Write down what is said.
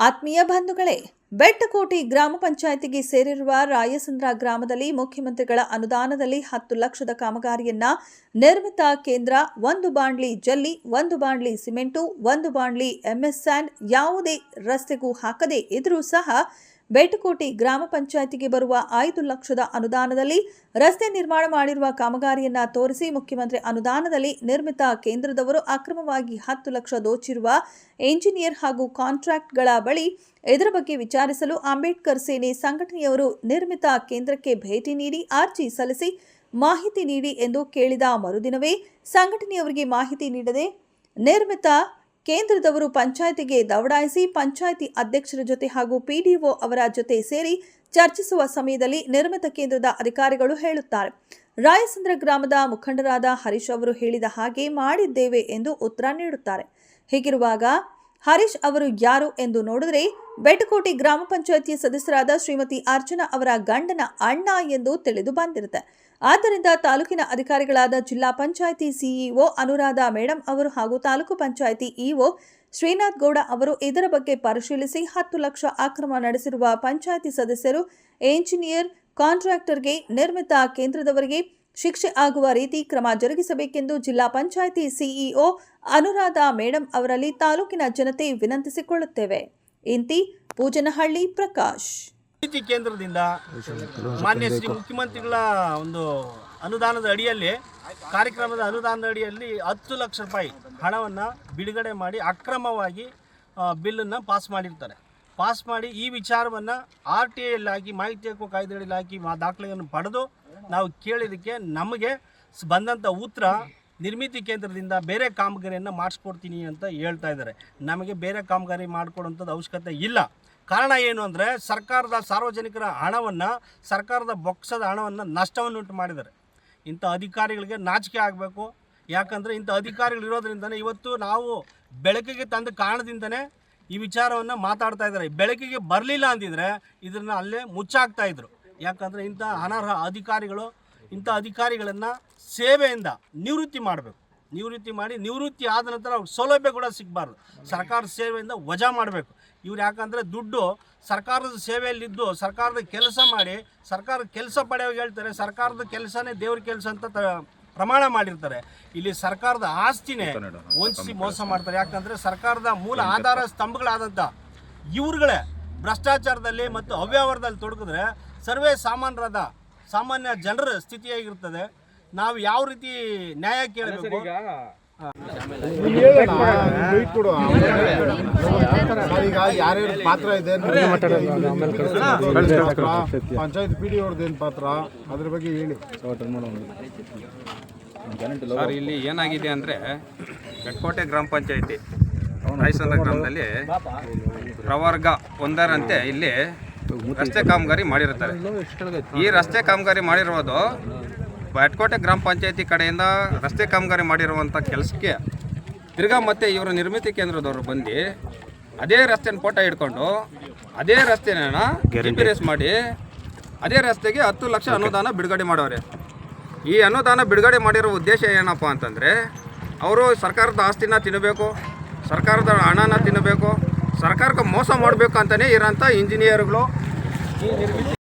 ಆತ್ಮೀಯ ಬಂಧುಗಳೇ, ಬೆಟ್ಟಕೋಟೆ ಗ್ರಾಮ ಪಂಚಾಯಿತಿಗೆ ಸೇರಿರುವ ರಾಯಸಂದ್ರ ಗ್ರಾಮದಲ್ಲಿ ಮುಖ್ಯಮಂತ್ರಿಗಳ ಅನುದಾನದಲ್ಲಿ 10 ಲಕ್ಷದ ಕಾಮಗಾರಿಯನ್ನ ನಿರ್ಮಿತ ಕೇಂದ್ರ 1 ಬಾಂಡ್ಲಿ ಜಲ್ಲಿ, 1 ಬಾಂಡ್ಲಿ ಸಿಮೆಂಟು, 1 ಬಾಂಡ್ಲಿ MS ಸ್ಯಾಂಡ್ ಯಾವುದೇ ರಸ್ತೆಗೂ ಹಾಕದೇ ಇದ್ರೂ ಸಹ ಬೆಟ್ಟಕೋಟೆ ಗ್ರಾಮ ಪಂಚಾಯಿತಿಗೆ ಬರುವ 5 ಲಕ್ಷದ ಅನುದಾನದಲ್ಲಿ ರಸ್ತೆ ನಿರ್ಮಾಣ ಮಾಡಿರುವ ಕಾಮಗಾರಿಯನ್ನ ತೋರಿಸಿ ಮುಖ್ಯಮಂತ್ರಿ ಅನುದಾನದಲ್ಲಿ ನಿರ್ಮಿತ ಕೇಂದ್ರದವರು ಅಕ್ರಮವಾಗಿ 10 ಲಕ್ಷ ದೋಚಿರುವ ಎಂಜಿನಿಯರ್ ಹಾಗೂ ಕಾಂಟ್ರಾಕ್ಟ್ಗಳ ಬಳಿ ಇದರ ಬಗ್ಗೆ ವಿಚಾರಿಸಲು ಅಂಬೇಡ್ಕರ್ ಸೇನೆ ಸಂಘಟನೆಯವರು ನಿರ್ಮಿತ ಕೇಂದ್ರಕ್ಕೆ ಭೇಟಿ ನೀಡಿ ಅರ್ಜಿ ಸಲ್ಲಿಸಿ ಮಾಹಿತಿ ನೀಡಿ ಎಂದು ಕೇಳಿದ ಮರುದಿನವೇ ಸಂಘಟನೆಯವರಿಗೆ ಮಾಹಿತಿ ನೀಡದೆ ನಿರ್ಮಿತ ಕೇಂದ್ರದವರು ಪಂಚಾಯಿತಿಗೆ ದೌಡಾಯಿಸಿ ಪಂಚಾಯಿತಿ ಅಧ್ಯಕ್ಷರ ಜೊತೆ ಹಾಗೂ PDO ಅವರ ಜೊತೆ ಸೇರಿ ಚರ್ಚಿಸುವ ಸಮಯದಲ್ಲಿ ನಿರ್ಮಿತ ಕೇಂದ್ರದ ಅಧಿಕಾರಿಗಳು ಹೇಳುತ್ತಾರೆ, ರಾಯಸಂದ್ರ ಗ್ರಾಮದ ಮುಖಂಡರಾದ ಹರೀಶ್ ಅವರು ಹೇಳಿದ ಹಾಗೆ ಮಾಡಿದ್ದೇವೆ ಎಂದು ಉತ್ತರ ನೀಡುತ್ತಾರೆ. ಹೀಗಿರುವಾಗ ಹರೀಶ್ ಅವರು ಯಾರು ಎಂದು ನೋಡಿದರೆ ಬೆಟ್ಟಕೋಟೆ ಗ್ರಾಮ ಪಂಚಾಯಿತಿಯ ಸದಸ್ಯರಾದ ಶ್ರೀಮತಿ ಅರ್ಚನಾ ಅವರ ಗಂಡನ ಅಣ್ಣ ಎಂದು ತಿಳಿದು ಬಂದಿರುತ್ತೆ. ಆದ್ದರಿಂದ ತಾಲೂಕಿನ ಅಧಿಕಾರಿಗಳಾದ ಜಿಲ್ಲಾ ಪಂಚಾಯಿತಿ CEO ಅನುರಾಧ ಮೇಡಂ ಅವರು ಹಾಗೂ ತಾಲೂಕು ಪಂಚಾಯಿತಿ EO ಶ್ರೀನಾಥ್ ಗೌಡ ಅವರು ಇದರ ಬಗ್ಗೆ ಪರಿಶೀಲಿಸಿ 10 ಲಕ್ಷ ಅಕ್ರಮ ನಡೆಸಿರುವ ಪಂಚಾಯಿತಿ ಸದಸ್ಯರು, ಎಂಜಿನಿಯರ್, ಕಾಂಟ್ರಾಕ್ಟರ್ಗೆ, ನಿರ್ಮಿತ ಕೇಂದ್ರದವರಿಗೆ ಶಿಕ್ಷೆ ಆಗುವ ರೀತಿ ಕ್ರಮ ಜರುಗಿಸಬೇಕೆಂದು ಜಿಲ್ಲಾ ಪಂಚಾಯಿತಿ CEO ಅನುರಾಧ ಮೇಡಂ ಅವರಲ್ಲಿ ತಾಲೂಕಿನ ಜನತೆ ವಿನಂತಿಸಿಕೊಳ್ಳುತ್ತೇವೆ. ಇಂತಿ ಪೂಜನಹಳ್ಳಿ ಪ್ರಕಾಶ್. ಕೇಂದ್ರದಿಂದ ಮಾನ್ಯ ಶ್ರೀ ಮುಖ್ಯಮಂತ್ರಿಗಳ ಒಂದು ಅನುದಾನದ ಅಡಿಯಲ್ಲಿ ಕಾರ್ಯಕ್ರಮದ ಅನುದಾನದ ಅಡಿಯಲ್ಲಿ 10 ಲಕ್ಷ ರೂಪಾಯಿ ಹಣವನ್ನು ಬಿಡುಗಡೆ ಮಾಡಿ ಅಕ್ರಮವಾಗಿ ಬಿಲ್ಲನ್ನು ಪಾಸ್ ಮಾಡಿರ್ತಾರೆ. ಪಾಸ್ ಮಾಡಿ ಈ ವಿಚಾರವನ್ನು RTA ಹಾಕಿ ಮಾಹಿತಿ ಹಕ್ಕು ಕಾಯ್ದೆಯಲ್ಲಿ ಹಾಕಿ ದಾಖಲೆಯನ್ನು ಪಡೆದು ನಾವು ಕೇಳಿದ್ದಕ್ಕೆ ನಮಗೆ ಬಂದಂಥ ಉತ್ತರ ನಿರ್ಮಿತಿ ಕೇಂದ್ರದಿಂದ ಬೇರೆ ಕಾಮಗಾರಿಯನ್ನು ಮಾಡಿಸ್ಕೊಡ್ತೀನಿ ಅಂತ ಹೇಳ್ತಾ ಇದ್ದಾರೆ. ನಮಗೆ ಬೇರೆ ಕಾಮಗಾರಿ ಮಾಡಿಕೊಡುವಂಥದ್ದು ಅವಶ್ಯಕತೆ ಇಲ್ಲ. ಕಾರಣ ಏನು ಅಂದರೆ ಸರ್ಕಾರದ ಸಾರ್ವಜನಿಕರ ಹಣವನ್ನು, ಸರ್ಕಾರದ ಬೊಕ್ಕಸದ ಹಣವನ್ನು ನಷ್ಟವನ್ನುಂಟು ಮಾಡಿದ್ದಾರೆ. ಇಂಥ ಅಧಿಕಾರಿಗಳಿಗೆ ನಾಚಿಕೆ ಆಗಬೇಕು. ಯಾಕಂದರೆ ಇಂಥ ಅಧಿಕಾರಿಗಳಿರೋದ್ರಿಂದನೇ ಇವತ್ತು ನಾವು ಬೆಳಕಿಗೆ ತಂದ ಕಾರಣದಿಂದನೇ ಈ ವಿಚಾರವನ್ನು ಮಾತಾಡ್ತಾ ಇದ್ದಾರೆ. ಬೆಳಕಿಗೆ ಬರಲಿಲ್ಲ ಅಂದಿದ್ರೆ ಇದನ್ನು ಅಲ್ಲೇ ಮುಚ್ಚಾಕ್ತಾಯಿದ್ರು. ಯಾಕಂದರೆ ಇಂಥ ಅನರ್ಹ ಅಧಿಕಾರಿಗಳು, ಇಂಥ ಅಧಿಕಾರಿಗಳನ್ನು ಸೇವೆಯಿಂದ ನಿವೃತ್ತಿ ಮಾಡಬೇಕು. ನಿವೃತ್ತಿ ಮಾಡಿ ನಿವೃತ್ತಿ ಆದ ನಂತರ ಅವ್ರಿಗೆ ಸೌಲಭ್ಯ ಕೂಡ ಸಿಗಬಾರ್ದು. ಸರ್ಕಾರದ ಸೇವೆಯಿಂದ ವಜಾ ಮಾಡಬೇಕು. ಇವ್ರು ಯಾಕಂದರೆ ದುಡ್ಡು ಸರ್ಕಾರದ ಸೇವೆಯಲ್ಲಿದ್ದು ಸರ್ಕಾರದ ಕೆಲಸ ಮಾಡಿ ಸರ್ಕಾರದ ಕೆಲಸ ಪಡೆಯೋಗಿ ಹೇಳ್ತಾರೆ. ಸರ್ಕಾರದ ಕೆಲಸನೇ ದೇವ್ರ ಕೆಲಸ ಅಂತ ಪ್ರಮಾಣ ಮಾಡಿರ್ತಾರೆ. ಇಲ್ಲಿ ಸರ್ಕಾರದ ಆಸ್ತಿನೇ ವಂಚಿಸಿ ಮೋಸ ಮಾಡ್ತಾರೆ. ಯಾಕಂದರೆ ಸರ್ಕಾರದ ಮೂಲ ಆಧಾರ ಸ್ತಂಭಗಳಾದಂಥ ಇವ್ರುಗಳೇ ಭ್ರಷ್ಟಾಚಾರದಲ್ಲಿ ಮತ್ತು ಅವ್ಯವಹಾರದಲ್ಲಿ ತೊಡಗಿದ್ರೆ ಸರ್ವೇ ಸಾಮಾನ್ಯ ಜನರ ಸ್ಥಿತಿಯಾಗಿರ್ತದೆ. ನಾವು ಯಾವ ರೀತಿ ನ್ಯಾಯ ಕೇಳಬೇಕು? ಈಗ ಯಾರ್ಯಾರ ಪಾತ್ರ ಇದೆ, ಪಂಚಾಯತ್ PDO ಅವ್ರದ್ದೇನು ಪಾತ್ರ, ಅದ್ರ ಬಗ್ಗೆ ಹೇಳಿ ಸರ್. ಇಲ್ಲಿ ಏನಾಗಿದೆ ಅಂದರೆ ಬೆಟ್ಟಕೋಟೆ ಗ್ರಾಮ ಪಂಚಾಯಿತಿ ರಾಯಸಂದ್ರ ಗ್ರಾಮದಲ್ಲಿ ಪ್ರವರ್ಗ 1ರಂತೆ ಇಲ್ಲಿ ರಸ್ತೆ ಕಾಮಗಾರಿ ಮಾಡಿರ್ತಾರೆ. ಈ ರಸ್ತೆ ಕಾಮಗಾರಿ ಮಾಡಿರೋದು ಬೆಟ್ಟಕೋಟೆ ಗ್ರಾಮ ಪಂಚಾಯಿತಿ ಕಡೆಯಿಂದ ರಸ್ತೆ ಕಾಮಗಾರಿ ಮಾಡಿರುವಂಥ ಕೆಲಸಕ್ಕೆ ತಿರ್ಗಾ ಮತ್ತೆ ಇವರು ನಿರ್ಮಿತಿ ಕೇಂದ್ರದವರು ಬಂದು ಅದೇ ರಸ್ತೆನ ಫೋಟೋ ಹಿಡ್ಕೊಂಡು ಅದೇ ರಸ್ತೆನ ರೇಸ್ ಮಾಡಿ ಅದೇ ರಸ್ತೆಗೆ 10 ಲಕ್ಷ ಅನುದಾನ ಬಿಡುಗಡೆ ಮಾಡೋರೆ. ಈ ಅನುದಾನ ಬಿಡುಗಡೆ ಮಾಡಿರೋ ಉದ್ದೇಶ ಏನಪ್ಪ ಅಂತಂದರೆ ಅವರು ಸರ್ಕಾರದ ಆಸ್ತಿನ ತಿನ್ನಬೇಕು, ಸರ್ಕಾರದ ಹಣನ ತಿನ್ನಬೇಕು, ಸರ್ಕಾರಕ್ಕೆ ಮೋಸ ಮಾಡಬೇಕು ಅಂತಲೇ ಇರೋಂಥ ಇಂಜಿನಿಯರ್ಗಳು ಈ ನಿರ್ಮಿತಿ